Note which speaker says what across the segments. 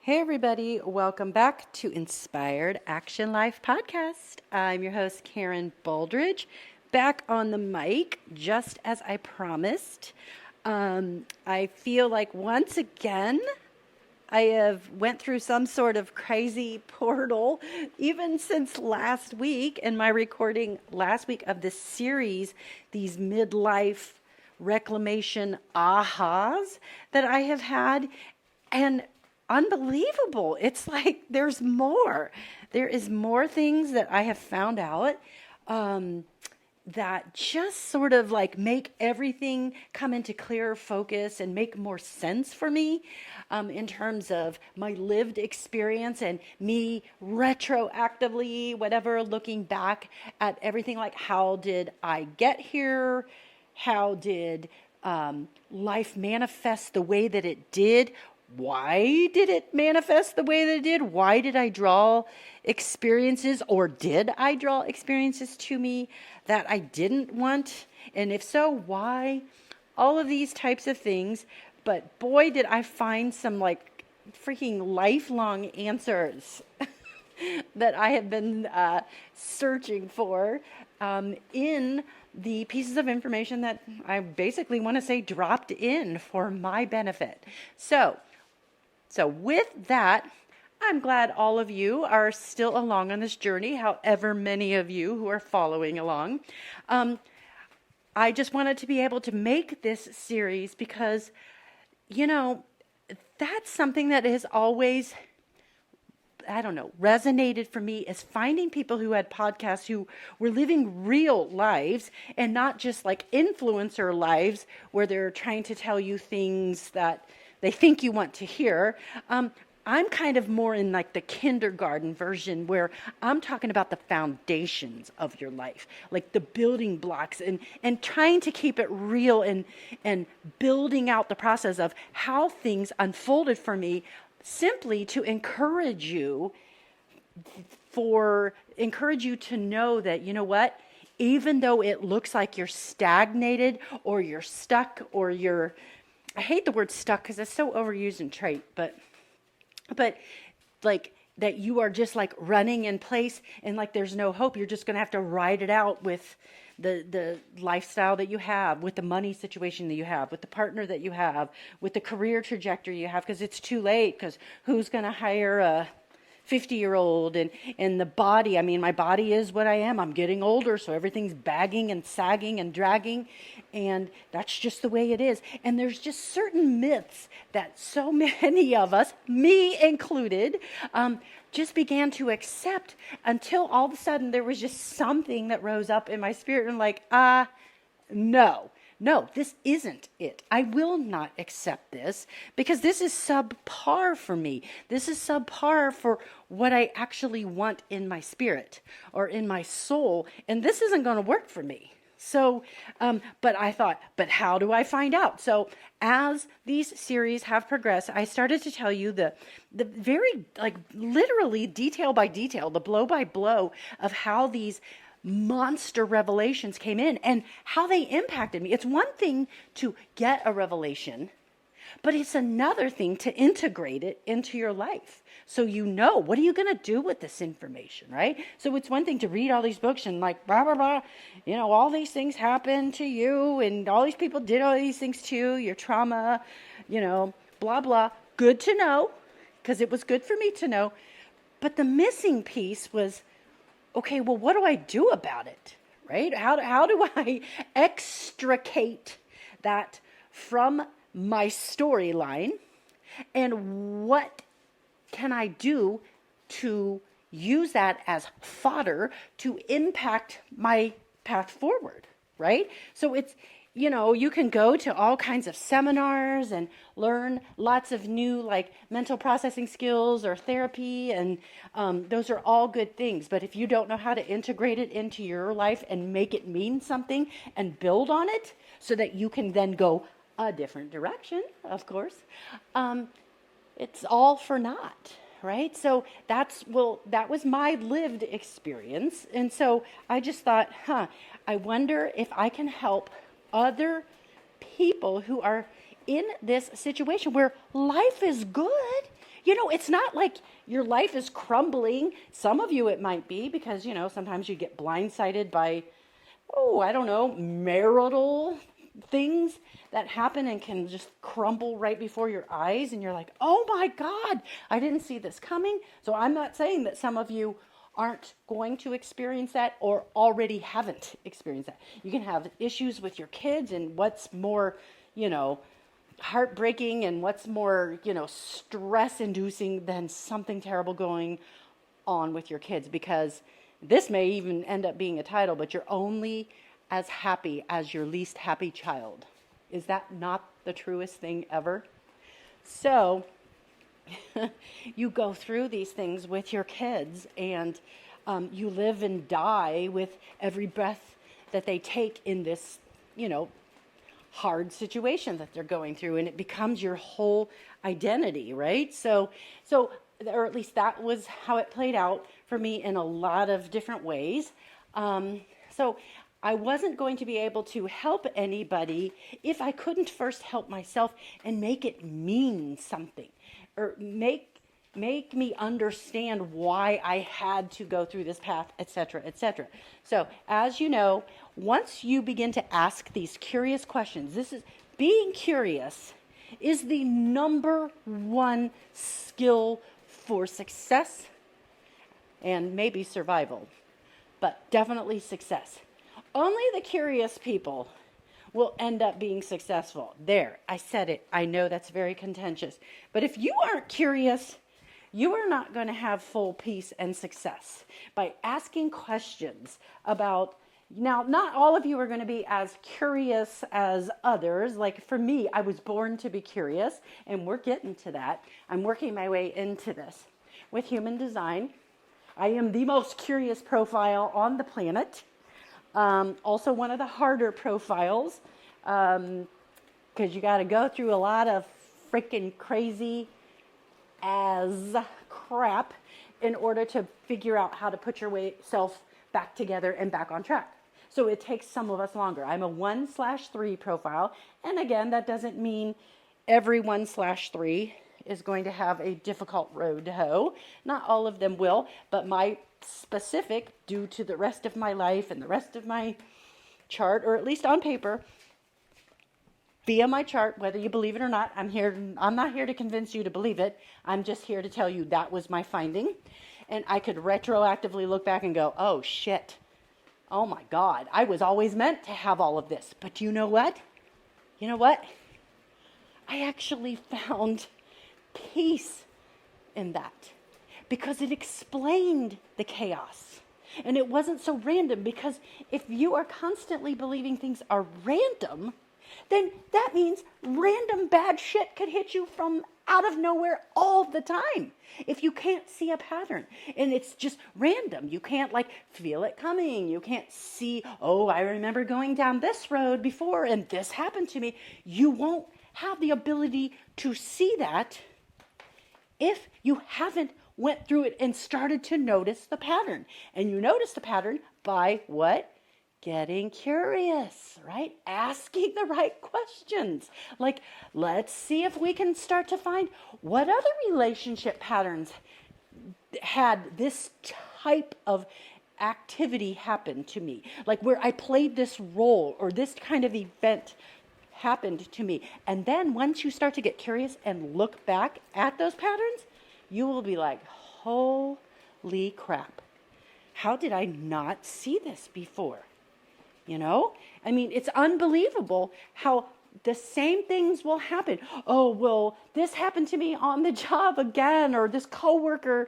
Speaker 1: Hey everybody, welcome back to Inspired Action Life Podcast. I'm your host Karen Baldridge, back on the mic just as I promised. I feel like once again I have went through some sort of crazy portal even since last week and my recording last week of this series, these midlife reclamation ahas that I have had. And unbelievable. It's like there's more. There is more things that I have found out that just sort of like make everything come into clearer focus and make more sense for me in terms of my lived experience and me retroactively, whatever, looking back at everything like how did I get here? How did life manifest the way that it did? Why did it manifest the way that it did? Why did I draw experiences, or did I draw experiences to me that I didn't want? And if so, why? All of these types of things. But boy, did I find some like freaking lifelong answers that I have been searching for in the pieces of information that I basically want to say dropped in for my benefit. So with that, I'm glad all of you are still along on this journey, however many of you who are following along. I just wanted to be able to make this series because, that's something that has always, resonated for me, is finding people who had podcasts who were living real lives and not just like influencer lives where they're trying to tell you things that they think you want to hear. I'm kind of more in like the kindergarten version where I'm talking about the foundations of your life, like the building blocks and trying to keep it real and building out the process of how things unfolded for me, simply to encourage you to know that, you know what, even though it looks like you're stagnated or you're stuck or I hate the word stuck because it's so overused and trite, but like that you are just like running in place and like there's no hope. You're just going to have to ride it out with the lifestyle that you have, with the money situation that you have, with the partner that you have, with the career trajectory you have, because it's too late, because who's going to hire a 50-year-old and the body. I mean, my body is what I am. I'm getting older, so everything's bagging and sagging and dragging, and that's just the way it is. And there's just certain myths that so many of us, me included, just began to accept until all of a sudden there was just something that rose up in my spirit and like, no, this isn't it. I will not accept this because this is subpar for me. This is subpar for what I actually want in my spirit or in my soul. And this isn't going to work for me. So, but I thought, but how do I find out? So as these series have progressed, I started to tell you the very, like literally detail by detail, the blow by blow of how these monster revelations came in and how they impacted me. It's one thing to get a revelation, but it's another thing to integrate it into your life. So what are you going to do with this information, right? So it's one thing to read all these books and like, blah, blah, blah, all these things happen to you and all these people did all these things to you, your trauma, blah, blah. Good to know, because it was good for me to know. But the missing piece was, okay, well, what do I do about it, right? How do I extricate that from my storyline, and what can I do to use that as fodder to impact my path forward, right? So it's, you can go to all kinds of seminars and learn lots of new like mental processing skills or therapy, and those are all good things. But if you don't know how to integrate it into your life and make it mean something and build on it so that you can then go a different direction, of course, it's all for naught, right? So that was my lived experience. And so I just thought, I wonder if I can help other people who are in this situation where life is good. it's not like your life is crumbling. Some of you it might be because, sometimes you get blindsided by, I don't know, marital things that happen and can just crumble right before your eyes. And you're like, oh my God, I didn't see this coming. So I'm not saying that some of you aren't going to experience that or already haven't experienced that. You can have issues with your kids, and what's more, heartbreaking and what's more, stress inducing than something terrible going on with your kids, because this may even end up being a title, but you're only as happy as your least happy child. Is that not the truest thing ever? So you go through these things with your kids, and you live and die with every breath that they take in this, hard situation that they're going through, and it becomes your whole identity, right? So, or at least that was how it played out for me in a lot of different ways. So I wasn't going to be able to help anybody if I couldn't first help myself and make it mean something, or make me understand why I had to go through this path, etc., etc. So, as you know, once you begin to ask these curious questions, being curious is the number one skill for success and maybe survival, but definitely success. Only the curious people will end up being successful. There, I said it. I know that's very contentious. But if you aren't curious, you are not going to have full peace and success. By asking questions about, now, not all of you are going to be as curious as others. Like for me, I was born to be curious, and we're getting to that. I'm working my way into this. With human design, I am the most curious profile on the planet. Also one of the harder profiles, because you got to go through a lot of freaking crazy as crap in order to figure out how to put yourself back together and back on track. So it takes some of us longer. I'm a 1/3 profile. And again, that doesn't mean every 1/3 is going to have a difficult road to hoe. Not all of them will, but my specific, due to the rest of my life and the rest of my chart, or at least on paper, via my chart, whether you believe it or not, I'm not here to convince you to believe it. I'm just here to tell you that was my finding. And I could retroactively look back and go, oh shit. Oh my God, I was always meant to have all of this. But you know what? I actually found peace in that, because it explained the chaos. And it wasn't so random, because if you are constantly believing things are random, then that means random bad shit could hit you from out of nowhere all the time. If you can't see a pattern and it's just random, you can't feel it coming. You can't see, oh, I remember going down this road before and this happened to me. You won't have the ability to see that if you haven't went through it and started to notice the pattern. And you notice the pattern by what? Getting curious, right? Asking the right questions. Let's see if we can start to find what other relationship patterns had this type of activity happen to me. Where I played this role, or this kind of event happened to me. And then once you start to get curious and look back at those patterns, you will be like, holy crap. How did I not see this before? It's unbelievable how the same things will happen. Oh, well, this happened to me on the job again, or this coworker.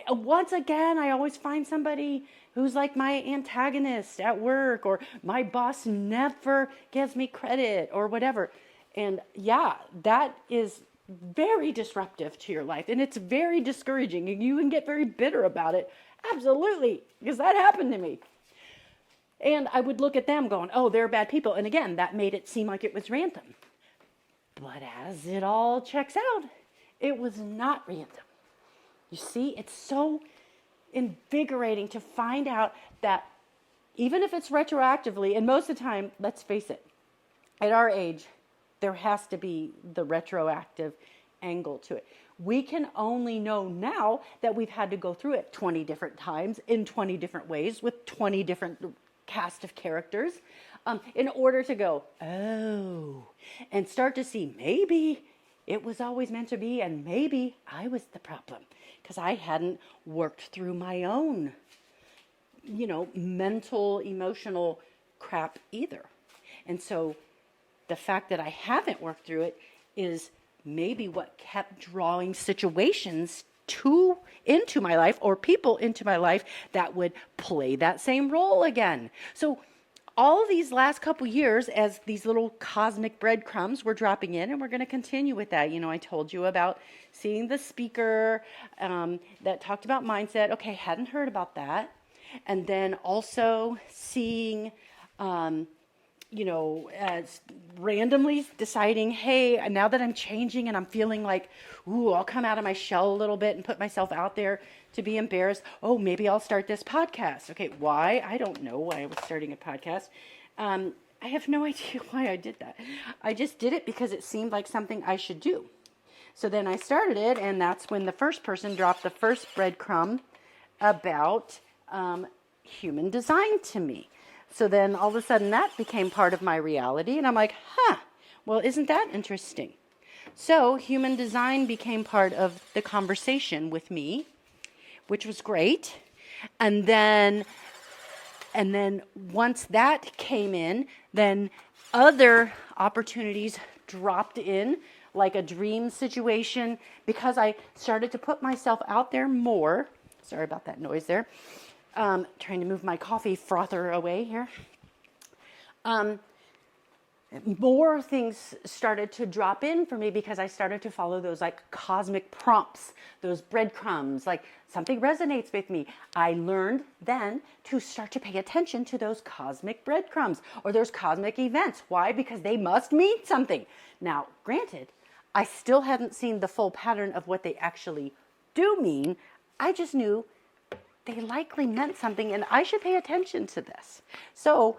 Speaker 1: Once again, I always find somebody who's like my antagonist at work, or my boss never gives me credit, or whatever. And yeah, that is very disruptive to your life, and it's very discouraging, and you can get very bitter about it. Absolutely, because that happened to me. And I would look at them going, oh, they're bad people. And again, that made it seem like it was random. But as it all checks out, it was not random. You see, it's so invigorating to find out that even if it's retroactively, and most of the time, let's face it, at our age, there has to be the retroactive angle to it. We can only know now that we've had to go through it 20 different times in 20 different ways with 20 different cast of characters in order to go, oh, and start to see maybe it was always meant to be, and maybe I was the problem because I hadn't worked through my own, mental, emotional crap either. And so the fact that I haven't worked through it is maybe what kept drawing situations into my life or people into my life that would play that same role again. So all of these last couple years, as these little cosmic breadcrumbs were dropping in, and we're going to continue with that. I told you about seeing the speaker that talked about mindset. Okay, hadn't heard about that. And then also seeing, randomly deciding, hey, now that I'm changing and I'm feeling like, ooh, I'll come out of my shell a little bit and put myself out there to be embarrassed. Oh, maybe I'll start this podcast. Okay, why? I don't know why I was starting a podcast. I have no idea why I did that. I just did it because it seemed like something I should do. So then I started it, and that's when the first person dropped the first breadcrumb about human design to me. So then all of a sudden that became part of my reality, and I'm like, well, isn't that interesting? So human design became part of the conversation with me, which was great. And then once that came in, then other opportunities dropped in, like a dream situation, because I started to put myself out there more. Sorry about that noise there. Trying to move my coffee frother away here. More things started to drop in for me because I started to follow those like cosmic prompts, those breadcrumbs, like something resonates with me. I learned then to start to pay attention to those cosmic breadcrumbs or those cosmic events. Why? Because they must mean something. Now, granted, I still hadn't seen the full pattern of what they actually do mean. I just knew they likely meant something and I should pay attention to this. So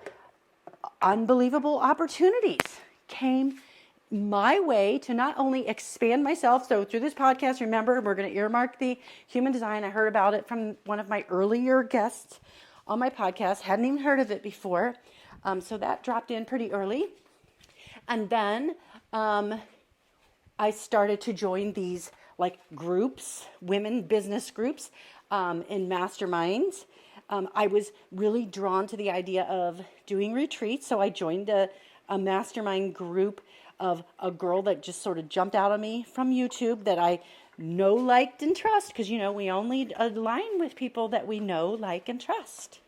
Speaker 1: unbelievable opportunities came my way to not only expand myself. So through this podcast, remember, we're going to earmark the human design. I heard about it from one of my earlier guests on my podcast. Hadn't even heard of it before. So that dropped in pretty early. And then I started to join these like groups, women business groups in masterminds. I was really drawn to the idea of doing retreats, so I joined a mastermind group of a girl that just sort of jumped out of me from YouTube that I know, liked, and trust, because, you know, we only align with people that we know, like, and trust,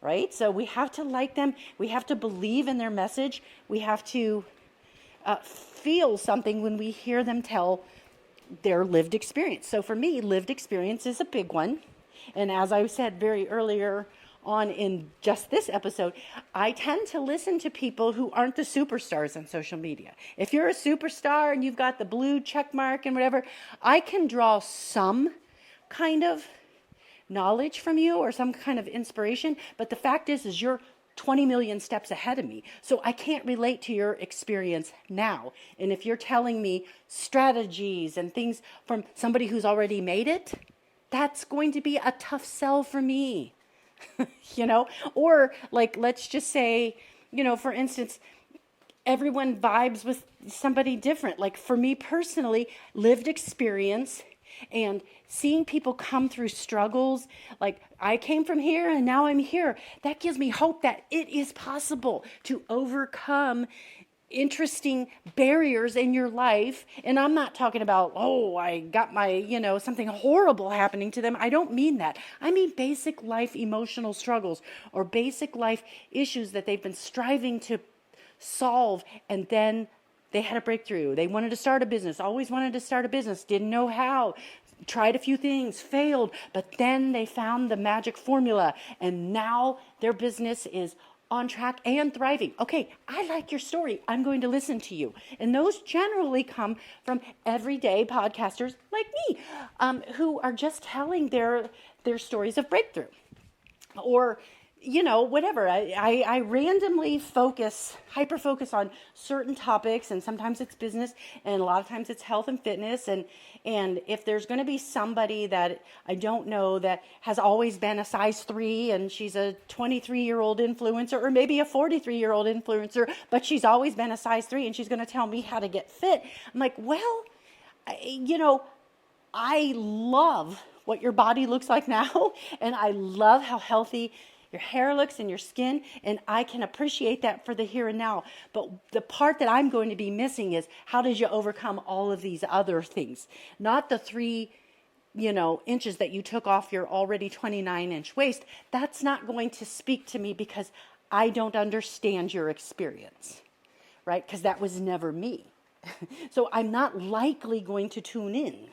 Speaker 1: right? So we have to like them. We have to believe in their message. We have to feel something when we hear them tell their lived experience. So for me, lived experience is a big one. And as I said very earlier on in just this episode, I tend to listen to people who aren't the superstars on social media. If you're a superstar and you've got the blue check mark and whatever, I can draw some kind of knowledge from you or some kind of inspiration. But the fact is you're 20 million steps ahead of me. So I can't relate to your experience now. And if you're telling me strategies and things from somebody who's already made it, that's going to be a tough sell for me, you know, or like, let's just say, you know, for instance, everyone vibes with somebody different. Like for me personally, lived experience and seeing people come through struggles, like I came from here and now I'm here. That gives me hope that it is possible to overcome interesting barriers in your life. And I'm not talking about, oh, I got my, you know, something horrible happening to them. I don't mean that. I mean basic life emotional struggles or basic life issues that they've been striving to solve. And then they had a breakthrough. They wanted to start a business, always wanted to start a business, didn't know how, tried a few things, failed, but then they found the magic formula. And now their business is on track and thriving. Okay, I like your story. I'm going to listen to you. And those generally come from everyday podcasters like me, who are just telling their stories of breakthrough. Or, whatever. I randomly hyper focus on certain topics, and sometimes it's business, and a lot of times it's health and fitness. And if there's going to be somebody that I don't know that has always been a size 3 and she's a 23-year-old influencer, or maybe a 43-year-old influencer, but she's always been a size 3 and she's going to tell me how to get fit, I'm like, well, I love what your body looks like now, and I love how healthy your hair looks and your skin, and I can appreciate that for the here and now. But the part that I'm going to be missing is, how did you overcome all of these other things? Not the 3 inches that you took off your already 29-inch waist. That's not going to speak to me because I don't understand your experience, right? Because that was never me. So I'm not likely going to tune in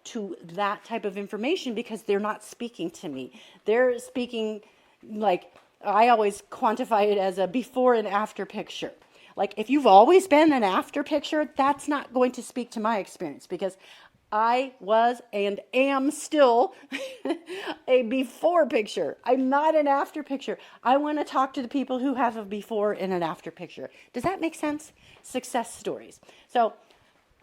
Speaker 1: to that type of information because they're not speaking to me. They're speaking, like, I always quantify it as a before and after picture. Like, if you've always been an after picture, that's not going to speak to my experience, because I was and am still a before picture. I'm not an after picture. I want to talk to the people who have a before and an after picture. Does that make sense? Success stories. So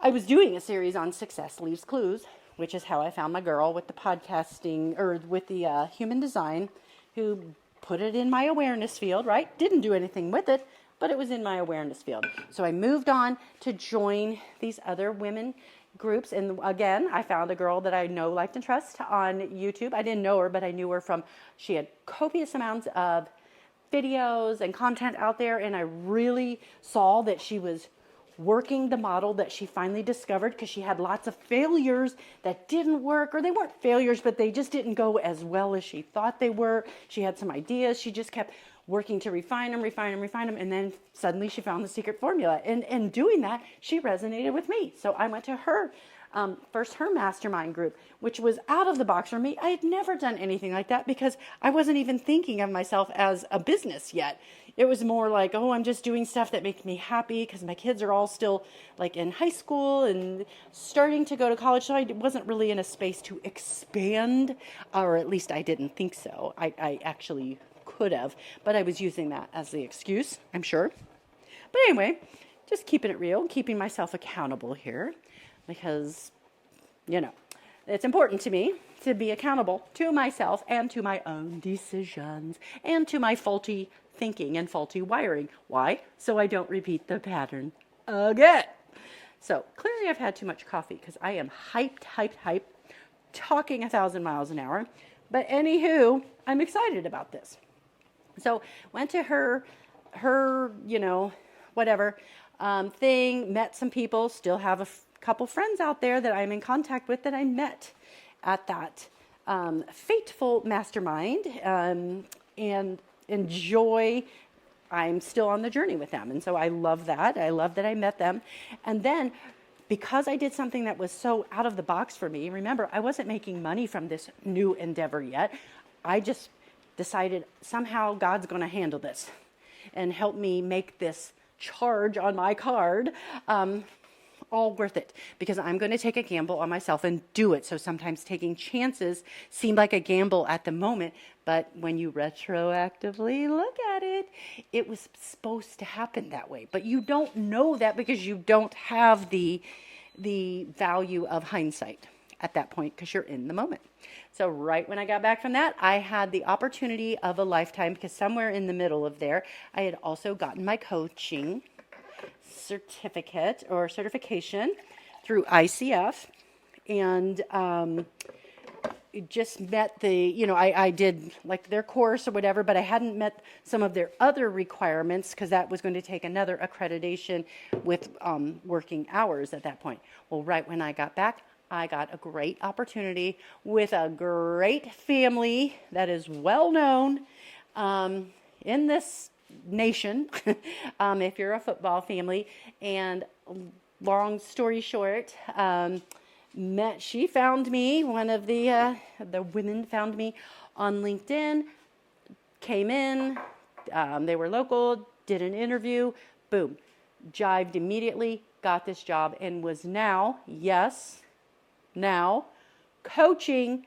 Speaker 1: I was doing a series on success leaves clues, which is how I found my girl with the podcasting, or with the human design, who put it in my awareness field, right? Didn't do anything with it, but it was in my awareness field. So I moved on to join these other women groups. And again, I found a girl that I know, liked, and trust on YouTube. I didn't know her, but I knew her she had copious amounts of videos and content out there. And I really saw that she was working the model that she finally discovered, because she had lots of failures that didn't work, or they weren't failures, but they just didn't go as well as she thought they were. She had some ideas. She just kept working to refine them. And then suddenly she found the secret formula. And doing that, she resonated with me. So I went to her, first her mastermind group, which was out of the box for me. I had never done anything like that because I wasn't even thinking of myself as a business yet. It was more like, oh, I'm just doing stuff that makes me happy because my kids are all still like in high school and starting to go to college. So I wasn't really in a space to expand, or at least I didn't think so. I actually could have, but I was using that as the excuse, I'm sure. But anyway, just keeping it real, keeping myself accountable here, because, it's important to me to be accountable to myself and to my own decisions and to my faulty thinking and faulty wiring. Why? So I don't repeat the pattern again. So clearly I've had too much coffee, because I am hyped, talking 1,000 miles an hour. But anywho, I'm excited about this. So went to her whatever thing, met some people, still have a couple friends out there that I'm in contact with that I met at that fateful mastermind, and enjoy. I'm still on the journey with them. And so I love that. I love that I met them. And then, because I did something that was so out of the box for me, remember, I wasn't making money from this new endeavor yet. I just decided somehow God's going to handle this and help me make this charge on my card all worth it, because I'm going to take a gamble on myself and do it. So sometimes taking chances seem like a gamble at the moment, but when you retroactively look at it, it was supposed to happen that way. But you don't know that because you don't have the value of hindsight at that point, because you're in the moment. So right when I got back from that, I had the opportunity of a lifetime, because somewhere in the middle of there, I had also gotten my coaching certificate or certification through ICF, and just met I did like their course or whatever, but I hadn't met some of their other requirements, because that was going to take another accreditation with working hours at that point. Well, right when I got back, I got a great opportunity with a great family that is well known in this nation, if you're a football family. And long story short, she found me, one of the women found me on LinkedIn, came in, they were local, did an interview, boom, jived immediately, got this job, and was now coaching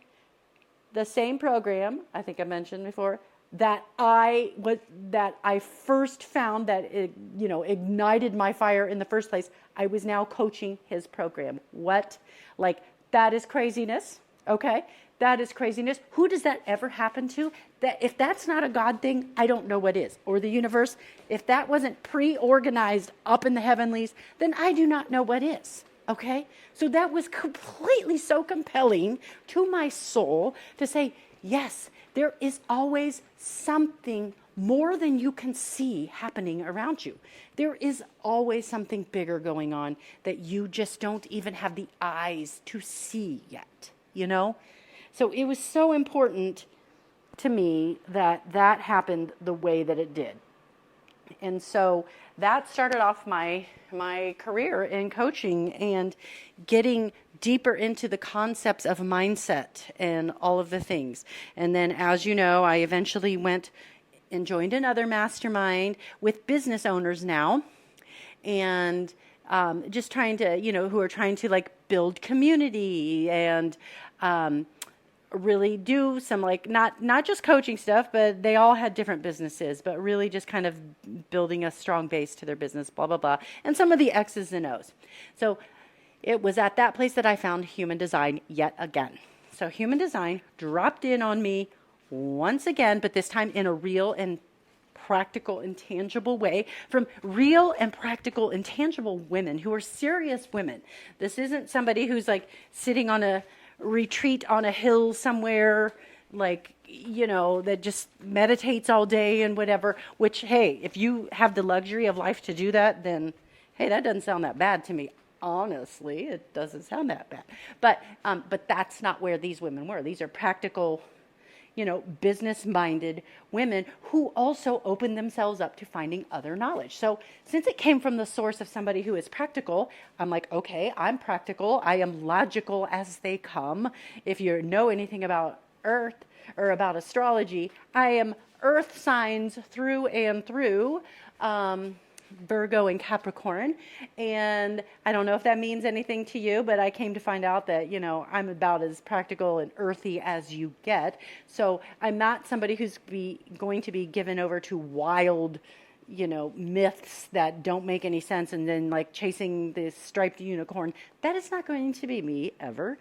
Speaker 1: the same program, I think I mentioned before, that I first found that it, ignited my fire in the first place. I was now coaching his program. What? Like, that is craziness. Okay? That is craziness. Who does that ever happen to? That if that's not a God thing, I don't know what is. Or the universe. If that wasn't pre-organized up in the heavenlies, then I do not know what is. Okay? So that was completely so compelling to my soul to say, yes, there is always something more than you can see happening around you. There is always something bigger going on that you just don't even have the eyes to see yet, So it was so important to me that that happened the way that it did. And so that started off my career in coaching and getting deeper into the concepts of mindset and all of the things. And then, as you know, I eventually went and joined another mastermind with business owners now, and just trying to, who are trying to like build community and really do some like not just coaching stuff, but they all had different businesses, but really just kind of building a strong base to their business, blah, blah, blah, and some of the X's and O's. So it was at that place that I found human design yet again. So human design dropped in on me once again, but this time in a real and practical and tangible way from real and practical and tangible women who are serious women. This isn't somebody who's like sitting on a retreat on a hill somewhere, like, that just meditates all day and whatever, which, hey, if you have the luxury of life to do that, then, hey, that doesn't sound that bad to me. Honestly, it doesn't sound that bad. But that's not where these women were. These are practical, business-minded women who also open themselves up to finding other knowledge. So since it came from the source of somebody who is practical, I'm like, okay, I'm practical. I am logical as they come. If you know anything about Earth or about astrology, I am Earth signs through and through. Virgo and Capricorn, and I don't know if that means anything to you, but I came to find out that, I'm about as practical and earthy as you get. So I'm not somebody who's going to be given over to wild, myths that don't make any sense and then like chasing this striped unicorn. That is not going to be me ever.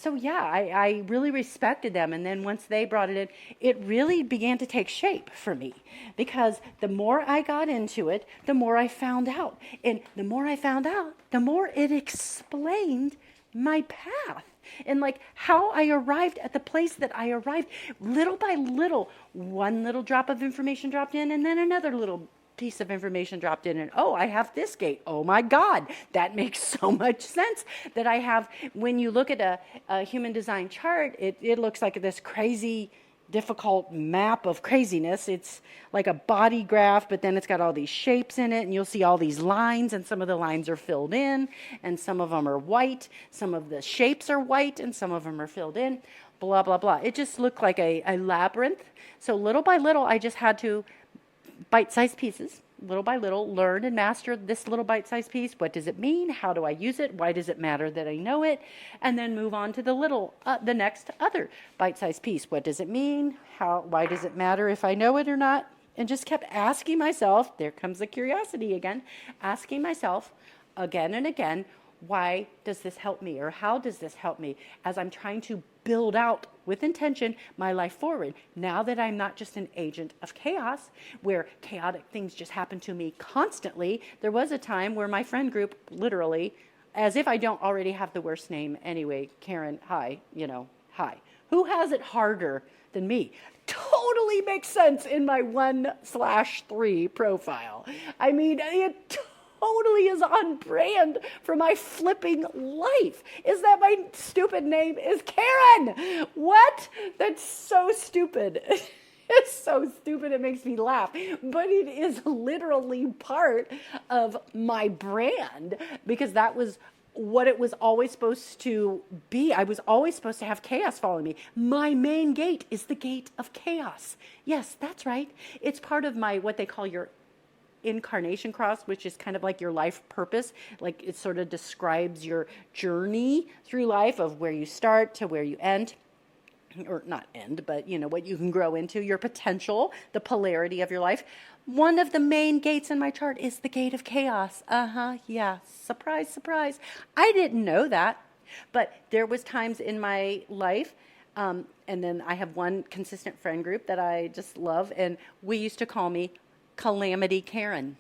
Speaker 1: So yeah, I really respected them. And then once they brought it in, it really began to take shape for me, because the more I got into it, the more I found out. And the more I found out, the more it explained my path and like how I arrived at the place that I arrived. Little by little, one little drop of information dropped in, and then another little piece of information dropped in, and I have this gate. Oh my God, that makes so much sense that I have. When you look at a human design chart, it looks like this crazy, difficult map of craziness. It's like a body graph, but then it's got all these shapes in it, and you'll see all these lines, and some of the lines are filled in, and some of them are white. Some of the shapes are white, and some of them are filled in, blah, blah, blah. It just looked like a labyrinth. So little by little, I just had to bite-sized pieces, little by little, learn and master this little bite-sized piece. What does it mean? How do I use it? Why does it matter that I know it? And then move on to the next other bite-sized piece. What does it mean? Why does it matter if I know it or not? And just kept asking myself, there comes the curiosity again, asking myself again and again, why does this help me? Or how does this help me as I'm trying to build out with intention my life forward? Now that I'm not just an agent of chaos, where chaotic things just happen to me constantly. There was a time where my friend group, literally, as if I don't already have the worst name anyway, Karen, hi, hi. Who has it harder than me? Totally makes sense in my 1/3 profile. I mean, it totally is on brand for my flipping life. Is that my stupid name is Karen? What? That's so stupid. It's so stupid it makes me laugh. But it is literally part of my brand, because that was what it was always supposed to be. I was always supposed to have chaos following me. My main gate is the gate of chaos. Yes, that's right. It's part of my, what they call your incarnation cross, which is kind of like your life purpose. Like, it sort of describes your journey through life, of where you start to where you end. or not end, but what you can grow into, your potential, the polarity of your life. One of the main gates in my chart is the gate of chaos. Yeah. Surprise, surprise. I didn't know that, but there was times in my life, and then I have one consistent friend group that I just love, and we used to call me Calamity Karen.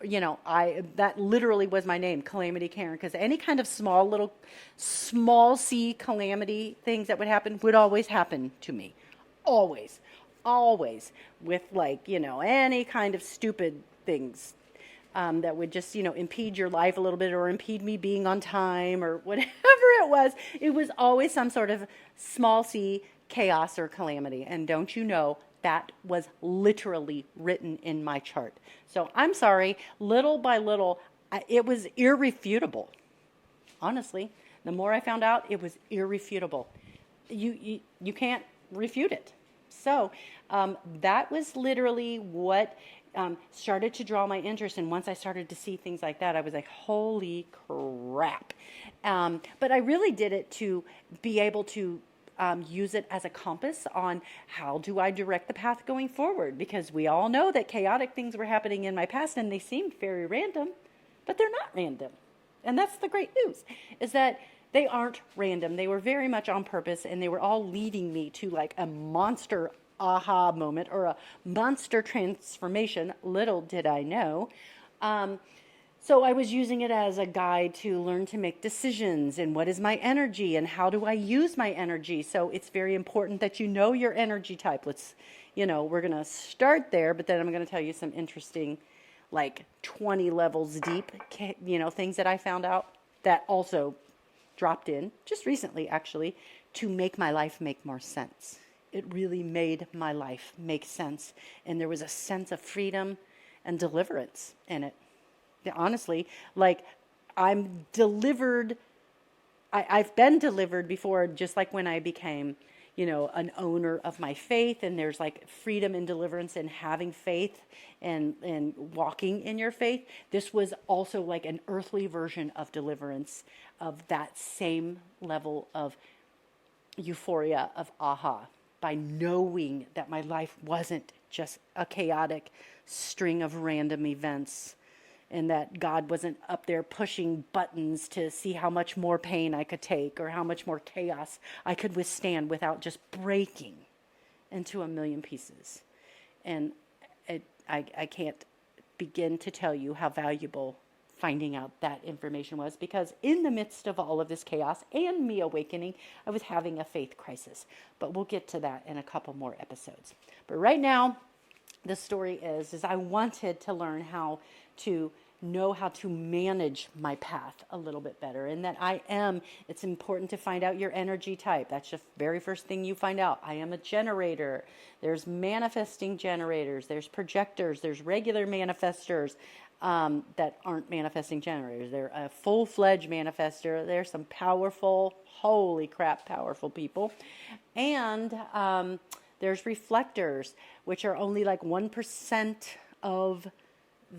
Speaker 1: That literally was my name, Calamity Karen, because any kind of small C calamity things that would happen would always happen to me. Always. Always. With any kind of stupid things that would just, impede your life a little bit or impede me being on time or whatever it was. It was always some sort of small C chaos or calamity. And don't you know, that was literally written in my chart. So I'm sorry, little by little, it was irrefutable. Honestly, the more I found out, it was irrefutable. You can't refute it. So that was literally what started to draw my interest. And once I started to see things like that, I was like, holy crap. But I really did it to be able to use it as a compass on how do I direct the path going forward, because we all know that chaotic things were happening in my past and they seemed very random, but they're not random. And that's the great news, is that they aren't random. They were very much on purpose, and they were all leading me to like a monster aha moment or a monster transformation. Little did I know. So I was using it as a guide to learn to make decisions and what is my energy and how do I use my energy. So it's very important that you know your energy type. We're going to start there, but then I'm going to tell you some interesting, 20 levels deep, things that I found out that also dropped in just recently, actually, to make my life make more sense. It really made my life make sense. And there was a sense of freedom and deliverance in it. Honestly, I'm delivered. I've been delivered before, just like when I became, an owner of my faith, and there's freedom and deliverance in having faith and walking in your faith. This was also an earthly version of deliverance, of that same level of euphoria, of aha, by knowing that my life wasn't just a chaotic string of random events, and that God wasn't up there pushing buttons to see how much more pain I could take or how much more chaos I could withstand without just breaking into a million pieces. And I can't begin to tell you how valuable finding out that information was, because in the midst of all of this chaos and me awakening, I was having a faith crisis. But we'll get to that in a couple more episodes. But right now, the story is I wanted to learn how to know how to manage my path a little bit better, and that it's important to find out your energy type. That's the very first thing you find out. I am a generator. There's manifesting generators. There's projectors. There's regular manifestors that aren't manifesting generators. They're a full-fledged manifester. There's some powerful, holy crap, powerful people. And there's reflectors, which are only 1% of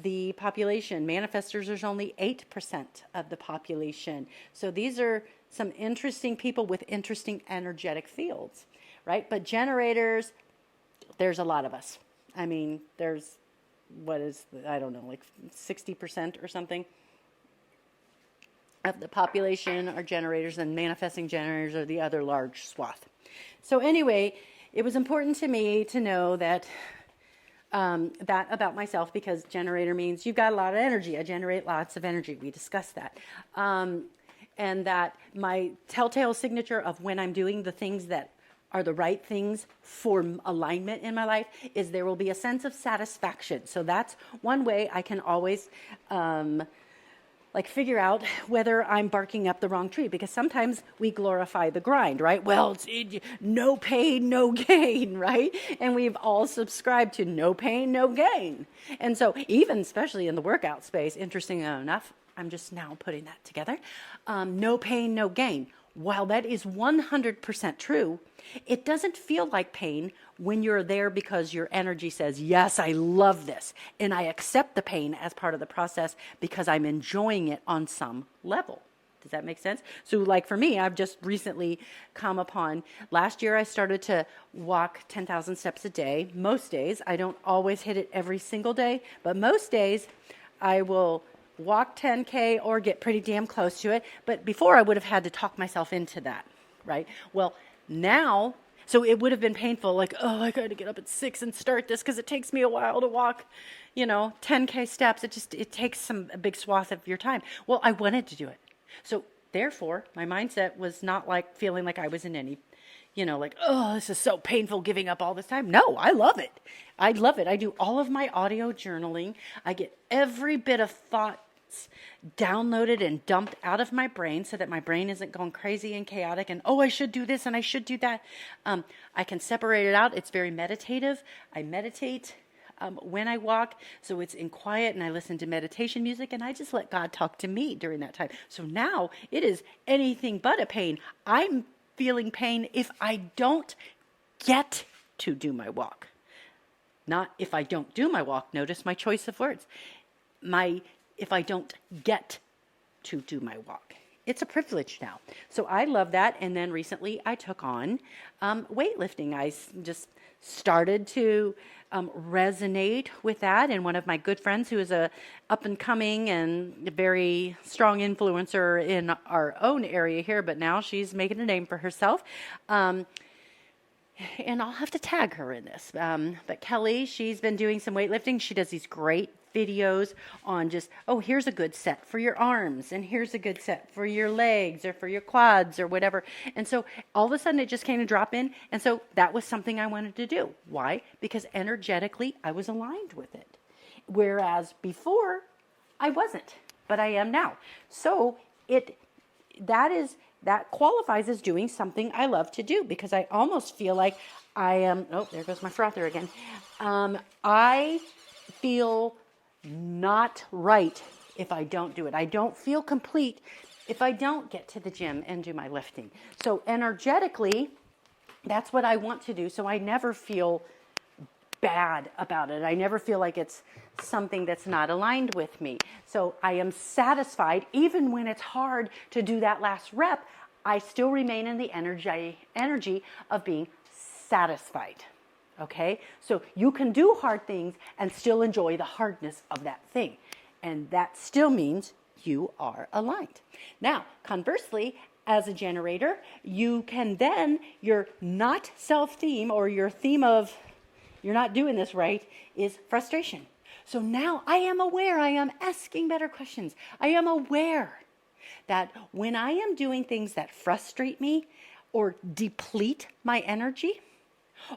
Speaker 1: the population. Manifestors, there's only 8% of the population. So these are some interesting people with interesting energetic fields, right? But generators, there's a lot of us. I mean, there's, 60% or something of the population are generators, and manifesting generators are the other large swath. So anyway, it was important to me to know that about myself, because generator means you've got a lot of energy. I generate lots of energy. We discussed that. And that my telltale signature of when I'm doing the things that are the right things for alignment in my life is there will be a sense of satisfaction. So that's one way I can always figure out whether I'm barking up the wrong tree, because sometimes we glorify the grind, right? Well, it's no pain, no gain, right? And we've all subscribed to no pain, no gain. And so even especially in the workout space, interesting enough, I'm just now putting that together. No pain, no gain. While that is 100% true, it doesn't feel like pain when you're there because your energy says, yes, I love this, and I accept the pain as part of the process because I'm enjoying it on some level. Does that make sense? So like for me, I've just recently come upon, last year I started to walk 10,000 steps a day. Most days, I don't always hit it every single day, but most days I will walk 10K or get pretty damn close to it. But before I would have had to talk myself into that, right? Well, now, so it would have been painful, like, oh, I got to get up at 6 and start this because it takes me a while to walk, 10K steps. It takes a big swath of your time. Well, I wanted to do it. So therefore, my mindset was not like feeling like I was in any, like, oh, this is so painful giving up all this time. No, I love it. I love it. I do all of my audio journaling. I get every bit of thoughts downloaded and dumped out of my brain so that my brain isn't going crazy and chaotic and, oh, I should do this and I should do that. I can separate it out. It's very meditative. I meditate when I walk, so it's in quiet, and I listen to meditation music, and I just let God talk to me during that time. So now it is anything but a pain. I'm feeling pain if I don't get to do my walk. Not if I don't do my walk. Notice my choice of words. If I don't get to do my walk. It's a privilege now. So I love that. And then recently I took on weightlifting. I just started to resonate with that. And one of my good friends who is a up and coming and very strong influencer in our own area here, but now she's making a name for herself. And I'll have to tag her in this. But Kelly, she's been doing some weightlifting. She does these great videos on just, oh, here's a good set for your arms, and here's a good set for your legs or for your quads or whatever. And so all of a sudden it just came to drop in. And so that was something I wanted to do. Why? Because energetically I was aligned with it. Whereas before I wasn't, but I am now. So that qualifies as doing something I love to do, because I almost feel like I am, oh, there goes my frother again. I feel not right if I don't do it. I don't feel complete if I don't get to the gym and do my lifting. So energetically, that's what I want to do. So I never feel bad about it. I never feel like it's something that's not aligned with me. So I am satisfied, even when it's hard to do that last rep, I still remain in the energy of being satisfied. Okay? So you can do hard things and still enjoy the hardness of that thing. And that still means you are aligned. Now, conversely, as a generator, you can then, your not self-theme, or your theme of you're not doing this right, is frustration. So now I am aware, I am asking better questions. I am aware that when I am doing things that frustrate me or deplete my energy,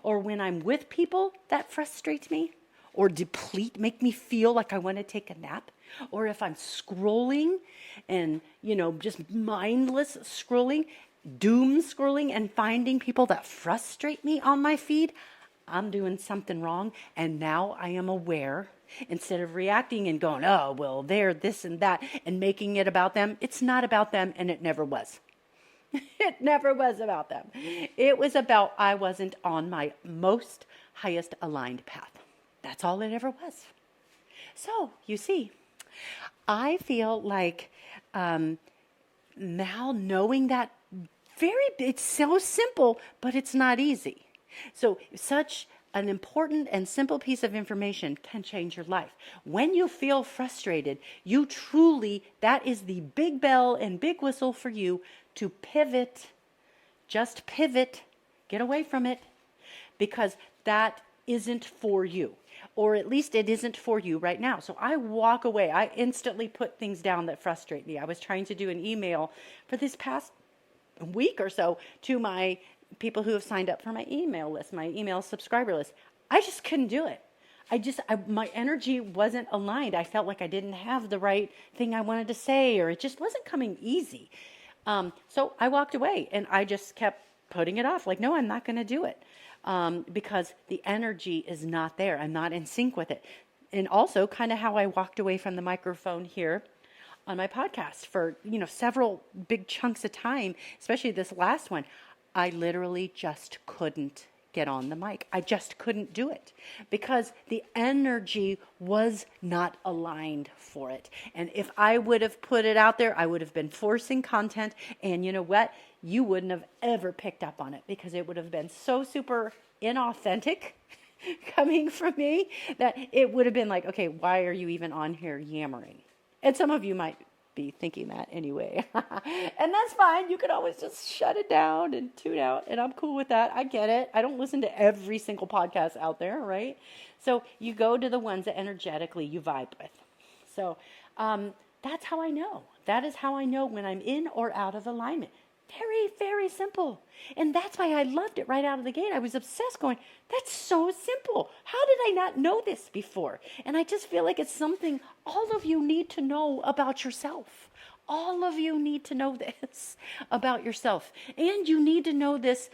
Speaker 1: or when I'm with people that frustrate me or make me feel like I want to take a nap, or if I'm scrolling and, just mindless scrolling, doom scrolling, and finding people that frustrate me on my feed, I'm doing something wrong. And now I am aware, instead of reacting and going, oh, well, they're this and that, and making it about them. It's not about them, and it never was. It never was about them. It was about I wasn't on my most highest aligned path. That's all it ever was. So, you see, I feel like now knowing that it's so simple, but it's not easy. So such an important and simple piece of information can change your life. When you feel frustrated, that is the big bell and big whistle for you to pivot. Just pivot. Get away from it, because that isn't for you. Or at least it isn't for you right now. So I walk away. I instantly put things down that frustrate me. I was trying to do an email for this past week or so to my people who have signed up for my email list, my email subscriber list. I just couldn't do it. My energy wasn't aligned. I felt like I didn't have the right thing I wanted to say, or it just wasn't coming easy. So I walked away, and I just kept putting it off. Like, no, I'm not going to do it. Because the energy is not there. I'm not in sync with it. And also kind of how I walked away from the microphone here on my podcast for, several big chunks of time, especially this last one. I literally just couldn't get on the mic. I just couldn't do it because the energy was not aligned for it. And if I would have put it out there, I would have been forcing content. And you know what? You wouldn't have ever picked up on it because it would have been so super inauthentic coming from me that it would have been like, okay, why are you even on here yammering? And some of you might be thinking that anyway. And that's fine. You can always just shut it down and tune out. And I'm cool with that. I get it. I don't listen to every single podcast out there, right? So you go to the ones that energetically you vibe with. So that's how I know. That is how I know when I'm in or out of alignment. Very, very simple. And that's why I loved it right out of the gate. I was obsessed going, that's so simple. How did I not know this before? And I just feel like it's something all of you need to know about yourself. All of you need to know this about yourself. And you need to know this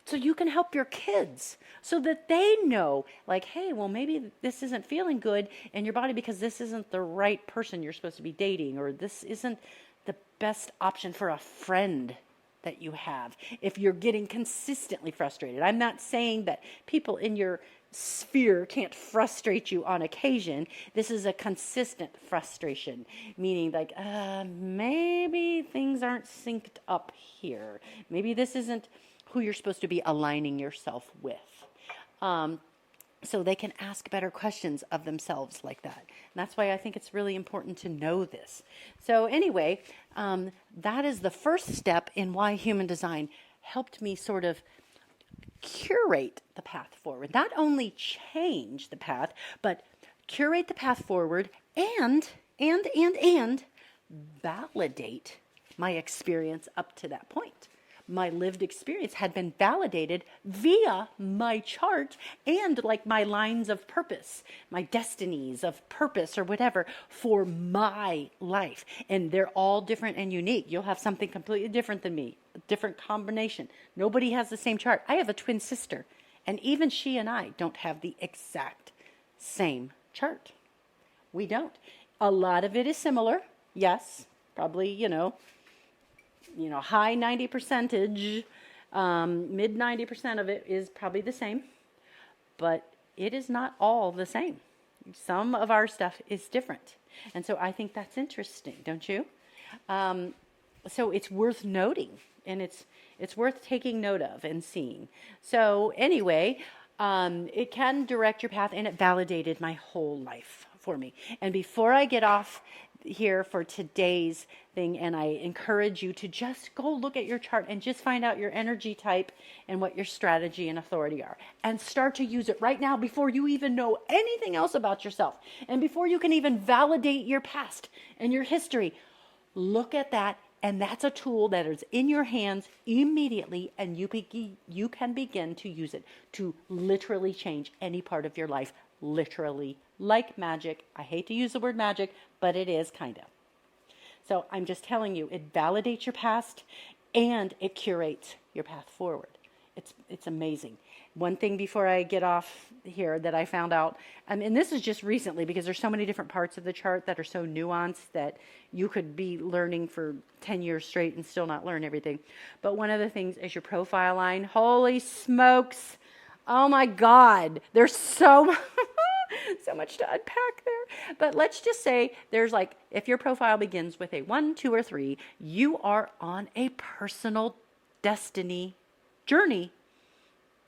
Speaker 1: so you can help your kids so that they know, like, hey, well, maybe this isn't feeling good in your body because this isn't the right person you're supposed to be dating, or this isn't the best option for a friend that you have if you're getting consistently frustrated. I'm not saying that people in your sphere can't frustrate you on occasion. This is a consistent frustration, meaning like, maybe things aren't synced up here. Maybe this isn't who you're supposed to be aligning yourself with. So they can ask better questions of themselves like that. And that's why I think it's really important to know this. So anyway, that is the first step in why human design helped me sort of curate the path forward. Not only change the path, but curate the path forward and validate my experience up to that point. My lived experience had been validated via my chart and like my lines of purpose, my destinies of purpose or whatever for my life. And they're all different and unique. You'll have something completely different than me, a different combination. Nobody has the same chart. I have a twin sister, and even she and I don't have the exact same chart. We don't. A lot of it is similar. Yes, probably, high 90 percentage, mid 90% of it is probably the same, but it is not all the same. Some of our stuff is different. And so I think that's interesting, don't you? So it's worth noting, and it's worth taking note of and seeing. So anyway, it can direct your path, and it validated my whole life for me. And before I get off here for today's thing, and I encourage you to just go look at your chart and just find out your energy type and what your strategy and authority are, and start to use it right now before you even know anything else about yourself, and before you can even validate your past and your history. Look at that, and that's a tool that is in your hands immediately, and you can begin to use it to literally change any part of your life, literally, like magic. I hate to use the word magic, but it is kind of. So I'm just telling you, it validates your past and it curates your path forward. It's amazing. One thing before I get off here that I found out, and this is just recently because there's so many different parts of the chart that are so nuanced that you could be learning for 10 years straight and still not learn everything. But one of the things is your profile line. Holy smokes. Oh my God. There's so much to unpack there. But let's just say there's like, if your profile begins with a 1, 2, or 3, you are on a personal destiny journey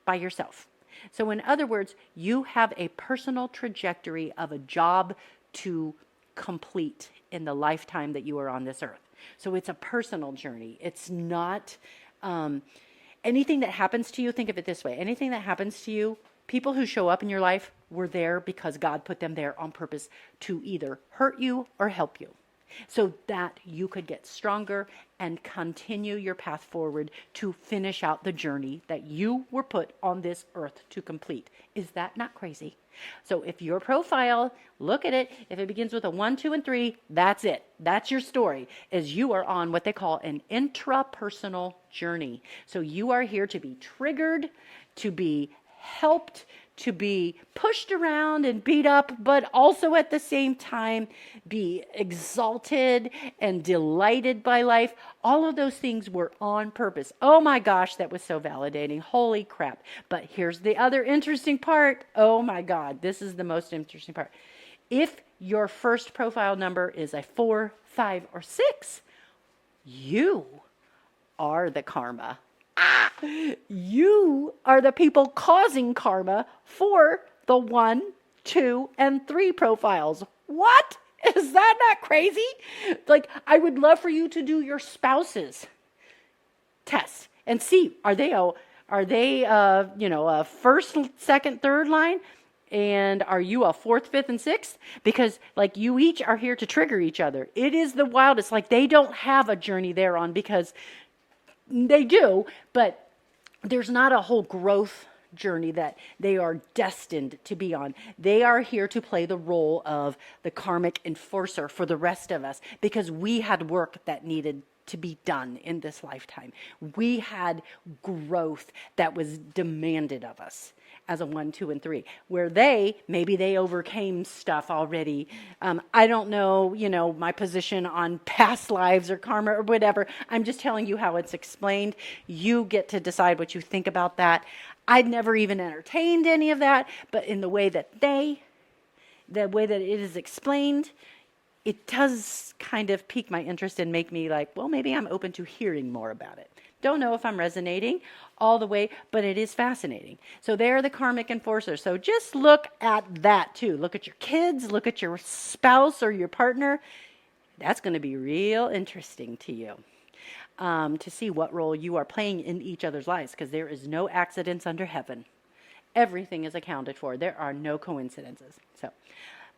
Speaker 1: by yourself. So in other words, you have a personal trajectory of a job to complete in the lifetime that you are on this earth. So it's a personal journey. It's not anything that happens to you. Think of it this way. Anything that happens to you, people who show up in your life were there because God put them there on purpose to either hurt you or help you, so that you could get stronger and continue your path forward to finish out the journey that you were put on this earth to complete. Is that not crazy? So if your profile, look at it, if it begins with a 1, 2, and 3, that's it. That's your story, is you are on what they call an intrapersonal journey. So you are here to be triggered, to be helped, to be pushed around and beat up, but also at the same time be exalted and delighted by life. All of those things were on purpose. Oh my gosh, that was so validating. Holy crap. But here's the other interesting part. Oh my God, this is the most interesting part. If your first profile number is a 4, 5, or 6, you are the karma. You are the people causing karma for the 1, 2, and 3 profiles. What? Is that not crazy? Like, I would love for you to do your spouse's test and see, are they a first, second, third line? And are you a 4th, 5th, and 6th? Because like you each are here to trigger each other. It is the wildest. Like they don't have a journey they're on because they do, but there's not a whole growth journey that they are destined to be on. They are here to play the role of the karmic enforcer for the rest of us because we had work that needed to be done in this lifetime. We had growth that was demanded of us as a 1, 2, and 3, where maybe they overcame stuff already. I don't know, my position on past lives or karma or whatever. I'm just telling you how it's explained. You get to decide what you think about that. I'd never even entertained any of that, but in the way that it is explained, it does kind of pique my interest and make me like, well, maybe I'm open to hearing more about it. Don't know if I'm resonating all the way, but it is fascinating. So they're the karmic enforcers. So just look at that too. Look at your kids, look at your spouse or your partner. That's going to be real interesting to you to see what role you are playing in each other's lives, because there is no accidents under heaven. Everything is accounted for. There are no coincidences. So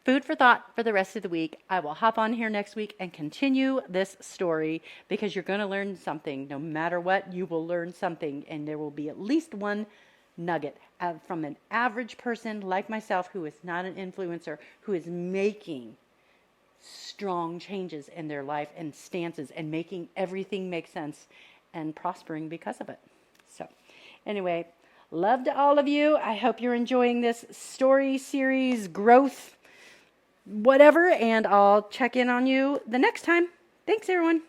Speaker 1: food for thought for the rest of the week. I will hop on here next week and continue this story because you're going to learn something. No matter what, you will learn something, and there will be at least one nugget from an average person like myself who is not an influencer, who is making strong changes in their life and stances and making everything make sense and prospering because of it. So anyway, love to all of you. I hope you're enjoying this story series, growth, whatever, and I'll check in on you the next time. Thanks, everyone.